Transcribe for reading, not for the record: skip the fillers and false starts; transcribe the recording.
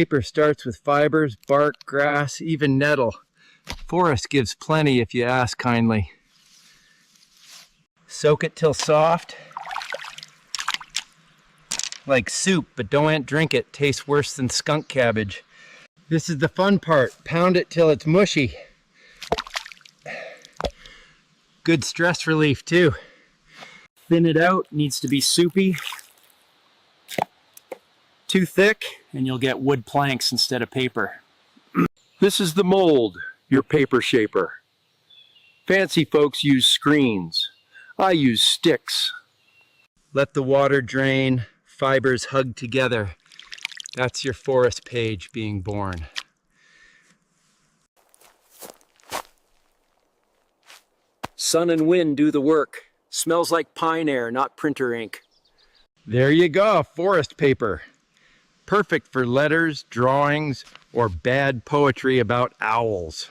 Paper starts with fibers, bark, grass, even nettle. Forest gives plenty if you ask kindly. Soak it till soft. Like soup, but don't drink it. Tastes worse than skunk cabbage. This is the fun part. Pound it till it's mushy. Good stress relief too. Thin it out, needs to be soupy. Too thick, and you'll get wood planks instead of paper. This is the mold, your paper shaper. Fancy folks use screens. I use sticks. Let the water drain, fibers hug together. That's your forest page being born. Sun and wind do the work. Smells like pine air, not printer ink. There you go, forest paper. Perfect for letters, drawings, or bad poetry about owls.